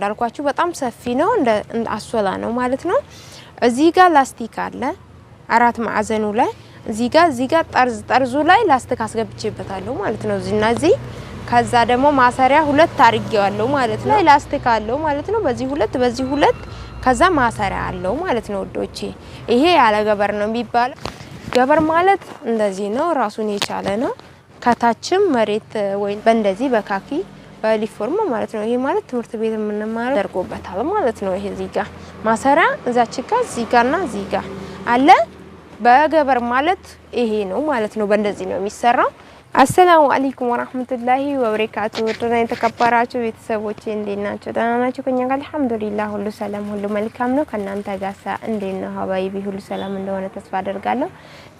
እንዳልኳችሁ በጣም ሰፊ ነው እንደ አሶላ ነው ማለት ነው እዚህ ጋር ላስቲክ አለ አራት ማዕዘኑ ላይ እዚህ ጋር ጠርዙ ላይ ላስቲክ አስገብቼበታለሁ ማለት ነው እዚህና እዚህ ከዛ ደግሞ ማሰሪያ ሁለት አርጌዋለሁ ማለት ነው ላስቲክ አለው ማለት ነው በዚህ ሁለት ከዛ ማሰሪያ አለው ማለት ነው ወዶቼ ይሄ ያለ ገበር ነው የሚባለው ገበር ማለት እንደዚህ ነው ራሱን የቻለ ነው ከታችም መሬት ወይ በእንደዚህ በካኪ በሊፎርም ማለት ነው ይሄ ማለት ትምህርት ቤት ምንማር ደርጎበታል ማለት ነው ይሄ እዚህ ጋር ማሰሪያ እዛች ጋር እዚህ ጋርና እዚህ ጋር አለ በገበር ማለት ይሄ ነው ማለት ነው በእንደዚህ ነው የሚሰራው አሰላሙ አለይኩም ወራህመቱላሂ ወበረካቱ ወደና የተከበራችሁ ቤተሰቦቼ እንዴናችሁ ደህና ናችሁ ከኛ ጋር አልሐምዱሊላህ ሁሉ ሰላም ሁሉ መልካም ነው ከናንተ ጋሳ እንዴና ሀባይቢ ሁሉ ሰላም እንደሆነ ተስፋ አደርጋለሁ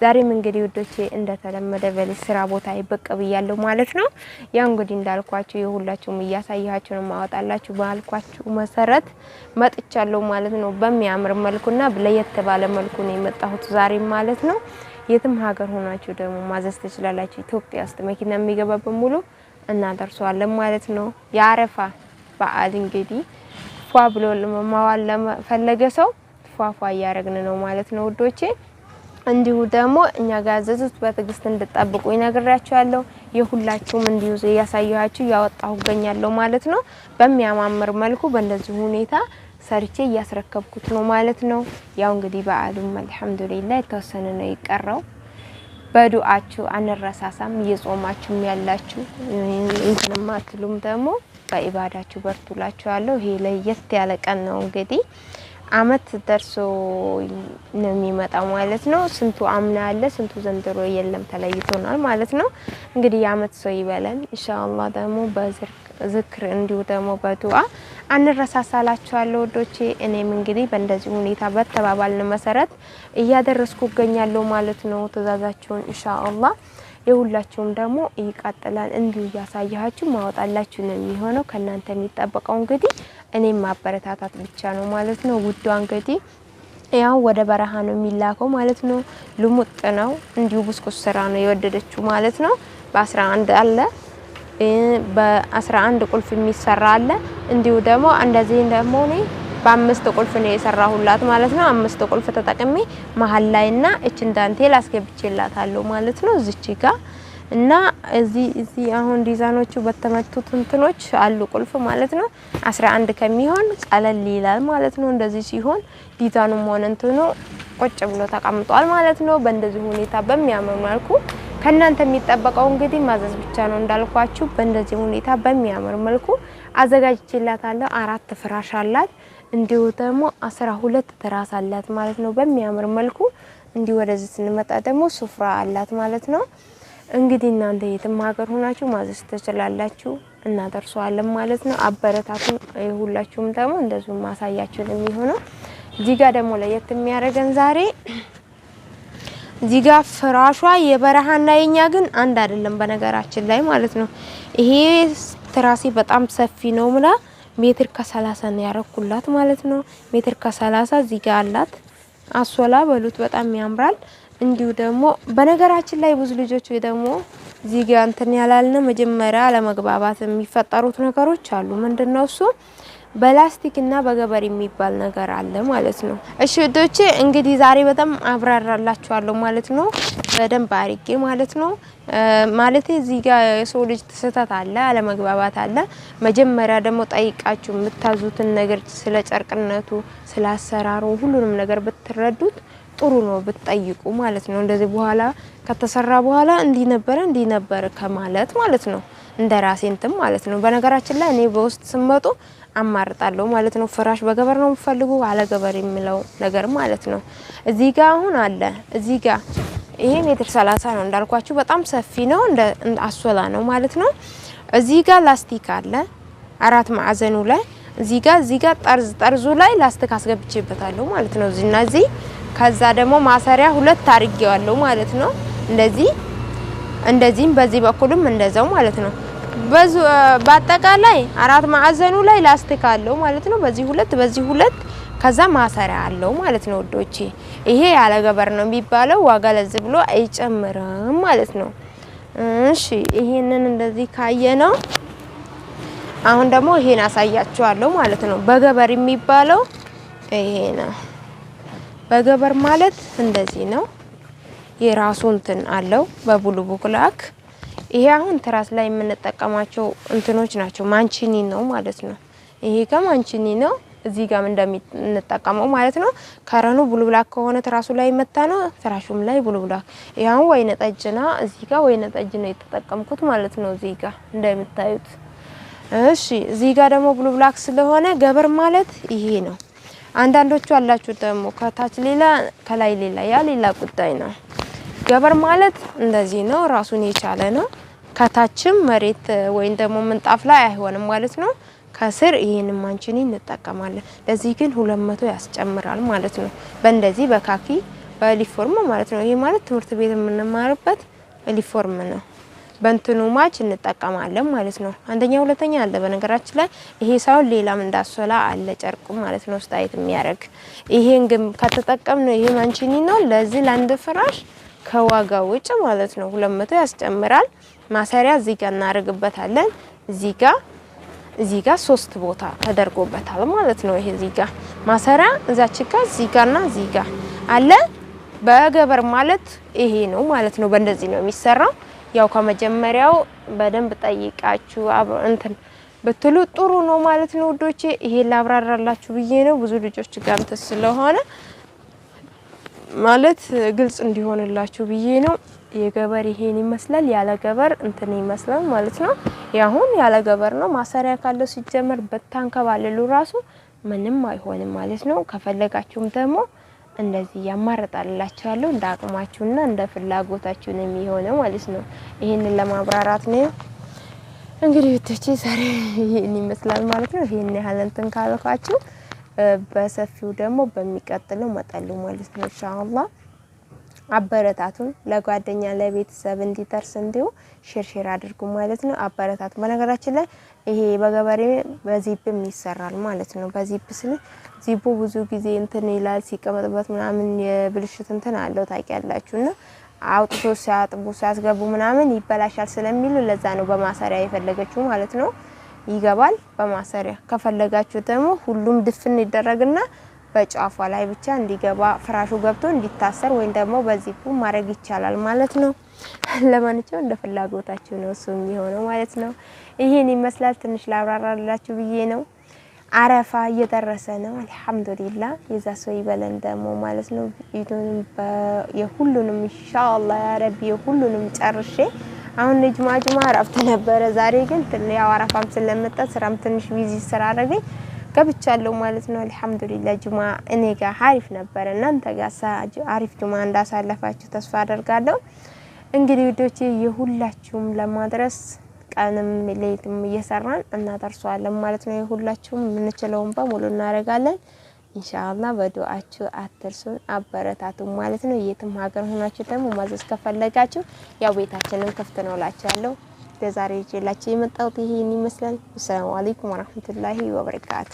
ዛሬም እንግዲህ ወዶቼ እንደተለመደ በስራ ቦታ ይበቅ ብያለሁ ማለት ነው ያ እንግዲህ እንዳልኳችሁ የሁላችሁም እያሳያችሁ ነው ማወጣላችሁ ባልኳችሁ መሰረት መጥቻለሁ ማለት ነው በሚያምር መልኩና ለየት ባለ መልኩ ነው የመጣሁት ዛሬ ማለት ነው የትም ሀገር ሆናችሁ ደግሞ ማዘዝ ትችላላችሁ ኢትዮጵያ ውስጥ መኪና የሚገባበት ሙሉ እናደርሰዋለን ማለት ነው ያረፋ በዓል እንግዲህ ፏ ብሎ ለማዋል ለፈለገ ሰው ፏ ያረግን ነው ማለት ነው ወዶቼ እንዲሁ ደግሞ እኛ ጋር አዘዙት በትግስት እንድትጠብቁ ይነግራችኋለሁ የሁላችሁም እንዲሁ ያሳያችሁ ያወጣሁ ገኛለሁ ማለት ነው በሚያማምር መልኩ በእንደዚህ ሁኔታ ሰርቼ ያስረከብኩት ነው ማለት ነው ያው እንግዲህ በዓሉም አልহামዱሊላህ የተወሰነ ነው ይቀራው በዱዓችሁ አንረሳሳም እየጾማችሁ ያላችሁ እንተማ አትሉም ደግሞ በኢባዳችሁ በርቱላችኋለሁ ይሄ ለየት ያለ ቀን ነው እንግዲህ አመት ደርሶ ነው የሚመጣው ማለት ነው ስንቱ አምና አለ ስንቱ ዘንድሮ የለም ተለይቶናል ማለት ነው እንግዲህ አመት ሰው ይበለን ኢንሻአላህ ደግሞ በዝክር እንዲሁ ደግሞ በዱዓ አንረሳሳላችኋለሁ ወዶቼ እኔም እንግዲህ በእንደዚህ ሁኔታ በተባባልን መሰረት እያደረስኩ ገኛለሁ ማለት ነው ተዛዛችሁን ኢንሻአላህ የሁላችሁም ደግሞ ይቀጥላል እንዲሁ ያሳያችሁ ማወጣላችሁ ነው የሚሆነው ከናንተ የሚጠበቀው እንግዲህ እኔም ማበረታታት ብቻ ነው ማለት ነው ውዷ እንግዲህ ያው ወደ በረሃ ነው የሚላከው ማለት ነው ልሙጥ ነው እንዲሁ ብስኩት ስራ ነው የወደደችው ማለት ነው በ11 አለ በ11 ቁልፍ የሚሰራ አለ እንዲሁ ደግሞ እንደዚህ ደግሞ ነው በአምስት ቁልፍ ነው የሰራሁላት ማለት ነው አምስት ቁልፍ ተጠቅሜ መሃል ላይና እቺን ዳንቴል አስገብቼላታለሁ ማለት ነው እዚች ጋር እና እዚ አሁን ዲዛይኖቹ በተመቱት እንትኖች አሉ ቁልፍ ማለት ነው 11 ከሚሆን ጻለል ይላል ማለት ነው እንደዚህ ሲሆን ዲዛይኑም ሆነ እንትኑ ቁጭ ብሎ ተቀምጧል ማለት ነው በእንደዚህ ሁኔታ በሚያምር መልኩ ከናንተ የሚጠበቀው እንግዲህ ማዘዝ ብቻ ነው እንዳልኳችሁ በእንደዚህ ሁኔታ በሚያምር መልኩ አዘጋጅቼላታለሁ አራት ፍራሽ አላት እንዲሁ ደግሞ 12 ትራስ አላት ማለት ነው በሚያምር መልኩ እንዲሁ ወደዚህ ስንመጣ ደግሞ ሱፍራ አላት ማለት ነው እንግዲህ እናንተ የትም ሀገር ሆናችሁ ማዘዝ ትችላላችሁ እናደርሰዋለን ማለት ነው አበረታቱ ሁላችሁም ደግሞ እንደዚህ ማሳያችሁ ለሚሆነው እዚህ ጋር ደግሞ ለየት የሚያረገን ዛሬ እዚህ ጋር ፍራሿ የበረሃና የኛ ግን አንድ አይደለም በነገራችን ላይ ማለት ነው ይሄ ትራሲ በጣም ሰፊ ነው ምላ ሜትር ከ30 ነው ያረኩላት ማለት ነው ሜትር ከ30 እዚህ ጋር አላት አሶላ በሉት በጣም ያምራል እንዲሁ ደግሞ በነገራችን ላይ ብዙ ልጆች ወይ ደግሞ እዚህ ጋር እንትን ያላልነ መጀመሪያ ለመግባባት የሚፈጠሩት ነገሮች አሉ ምንድነው እሱ በላስቲክና በገበር የሚባል ነገር አለ ማለት ነው እሺ ወዶቼ እንግዲህ ዛሬ በጣም አብራራላችኋለሁ ማለት ነው በደንብ አርጌ ማለት ነው ማለት እዚህ ጋር የሰው ልጅ ተሰታት አለ አለመግባባት አለ መጀመሪያ ደግሞ ጠይቃችሁ የምታዙትን ነገር ስለ ጨርቅነቱ ስለ አሰራሩ ሁሉንም ነገር ብትረዱት ጥሩ ነው ብትጠይቁ ማለት ነው እንደዚህ በኋላ ከተሰራ በኋላ እንዲ ነበር ከማለት ማለት ነው እንደራሴ እንትን ማለት ነው በነገራችን ላይ እኔ በውስጥ ስመጡ አማርጣለሁ ማለት ነው ፍራሽ በገበር ነው ፈልጉ አለ ገበር የሚለው ነገር ማለት ነው እዚህ ጋር አሁን አለ እዚህ ጋር ይሄ ሜትር 30 ነው እንዳልኳችሁ በጣም ሰፊ ነው እንደ አሶላ ነው ማለት ነው እዚህ ጋር ላስቲክ አለ አራት ማዕዘኑ ላይ እዚህ ጋር ጠርዙ ላይ ላስቲክ አስገብቼበታለሁ ማለት ነው እዚህና እዚህ ከዛ ደግሞ ማሰሪያ ሁለት አርጌዋለሁ ማለት ነው እንደዚህም በዚህ በኩልም እንደዛው ማለት ነው በአጠቃላይ አራት ማዕዘኑ ላይ ላስቲክ አለው ማለት ነው በዚህ ሁለት ከዛ ማሰሪያ አለው ማለት ነው ወዶቼ ይሄ ያለ ገበር ነው የሚባለው ዋጋ ለዝ ብሎ አይጨምርም ማለት ነው እሺ ይሄንን እንደዚህ ካየነው አሁን ደግሞ ይሄን አሳያችኋለሁ ማለት ነው። በገበር የሚባለው ይሄ ነው። በገበር ማለት እንደዚህ ነው። የራሱ እንትን አለው በብሉ ብላክ። ይሄ አሁን ትራስ ላይ የምንጠቀማቸው እንትኖች ናቸው። ማንቺኒ ነው ማለት ነው። ይሄ ከማንቺኒ ነው እዚህ ጋር እንደምንጠቀመው ማለት ነው። ከረኑ ብሉ ብላክ ከሆነ ትራሱ ላይ መታ ነው፣ ፍራሹም ላይ ብሉ ብላክ። ያው ወይነ ጠጅና እዚህ ጋር ወይነ ጠጅ ነው የተጠቀምኩት ማለት ነው። እዚህ ጋር እንደምታዩት እሺ። እዚህ ጋር ደግሞ ብሉ ብላክ ስለሆነ ገበር ማለት ይሄ ነው። አንዳንዶቹ አላችሁ ደግሞ ከታች ሌላ ከላይ ሌላ፣ ያ ሌላ ጉዳይ ነው። ገበር ማለት እንደዚህ ነው፣ ራሱን የቻለ ነው። ከታችም መሬት ወይም ደግሞ ምንጣፍ ላይ አይሆንም ማለት ነው። ከስር ይሄንን ማንቺኒ እንጠቀማለን። ለዚህ ግን 200 ያስጨምራል ማለት ነው። በእንደዚህ በካኪ በዩኒፎርም ማለት ነው። ይሄ ማለት ትምህርት ቤት የምንማርበት ዩኒፎርም ነው። በእንትኑ ማች እንጠቀማለን ማለት ነው። አንደኛ ሁለተኛ አለ በነገራችን ላይ ይሄ ሳይሆን ሌላም እንዳሶላ አለ ጨርቁ ማለት ነው። ስታይት የሚያደርግ ይሄን ግን ከተጠቀምነው ይሄ ማንቺኒ ነው። ለዚህ ለአንድ ፍራሽ ከዋጋው ውጭ ማለት ነው 200 ያስጨምራል። ማሰሪያ እዚህ ጋር እናደርግበታለን። እዚህ ጋር 3 ቦታ ተደርጎበታል ማለት ነው። ይሄ እዚህ ጋር ማሰሪያ እዛች ጋር እዚህ ጋርና እዚህ ጋር አለ። በገበር ማለት ይሄ ነው ማለት ነው። በእንደዚህ ነው የሚሰራው። ያው ከመጀመሪያው በደንብ ጠይቃችሁ እንትን ብትሉ ጥሩ ነው ማለት ነው ውዶቼ። ይሄ ላብራራላችሁ ብዬ ነው። ብዙ ልጆች ጋር እንትን ስለሆነ ማለት ግልጽ እንዲሆንላችሁ ብዬ ነው። የገበር ይሄን ይመስላል፣ ያለ ገበር እንትን ይመስላል ማለት ነው። ያሁን ያለ ገበር ነው። ማሰሪያ ካለው ሲጀመር በታንከባለሉ ራሱ ምንም አይሆንም ማለት ነው። ከፈለጋችሁም ደግሞ እንደዚህ ያማረጣላችኋለሁ እንደ አቅማችሁና እንደ ፍላጎታችሁ ነው የሚሆነው ማለት ነው። ይሄንን ለማብራራት ነው እንግዲህ እቺ ዛሬ ይሄን ይመስላል ማለት ነው። ይሄን ያህል እንትን ካልኳችሁ በሰፊው ደግሞ በሚቀጥለው መጣሉ ማለት ነው ኢንሻአላህ። አበረታቱን። ለጓደኛ ለቤተሰብ እንዲደርስ እንዲሁ ሼር አድርጉ ማለት ነው። አበረታቱ። በነገራችን ላይ ይሄ በገበሬ በዚፕም ይሰራል ማለት ነው። በዚፕ ስለ ዚፑ ብዙ ጊዜ እንትን ይላል ሲቀመጥበት ምናምን የብልሽት እንትን አለው ታውቂያላችሁና አውጥቶ ሲያጥቡ ሲያስገቡ ምናምን ይበላሻል ስለሚሉ ለዛ ነው በማሰሪያ የፈለገችው ማለት ነው። ይገባል በማሰሪያ። ከፈለጋችሁ ደግሞ ሁሉም ድፍን ይደረግና በጫፏ ላይ ብቻ እንዲገባ ፍራሹ ገብቶ እንዲታሰር ወይም ደግሞ በዚፑ ማድረግ ይቻላል ማለት ነው። ለማንኛውም እንደ ፍላጎታችሁ ነው እሱ የሚሆነው ማለት ነው። ይሄን ይመስላል። ትንሽ ላብራራላችሁ ብዬ ነው። አረፋ እየደረሰ ነው። አልহামዱሊላህ የዛ ሰው ይበለን ደግሞ ማለት ነው። ኢዱንም የሁሉንም ኢንሻአላህ ያ ረቢ የሁሉንም ጨርሼ አሁን ጁማ አረፍት ነበረ። ዛሬ ግን ያው አረፋም ስለመጣ ስራም ትንሽ ቢዚ ስራ አረገኝ ገብቻለሁ ማለት ነው። አልহামዱሊላህ ጁማ እኔ ጋር አሪፍ ነበር። እናንተ ጋር አሪፍ ጁማ እንዳሳለፋችሁ ተስፋ አደርጋለሁ። እንግዲህ ውዶቼ የሁላችሁም ለማድረስ ቀንም ሌሊትም እየሰራን እናደርሰዋለን ማለት ነው። የሁላችሁም ምንችለውን በሙሉ እናደርጋለን ኢንሻአላህ። በዱአችሁ አትርሱን፣ አበረታቱ ማለት ነው። የትም ሀገር ሆናችሁ ደግሞ ማዘዝ ከፈለጋችሁ ያው ቤታችንን ክፍት ነው እላችኋለሁ። ለዛሬ ይዤላችሁ የመጣሁት ይሄን ይመስላል። ሰላም አለይኩም ወራህመቱላሂ ወበረካቱ።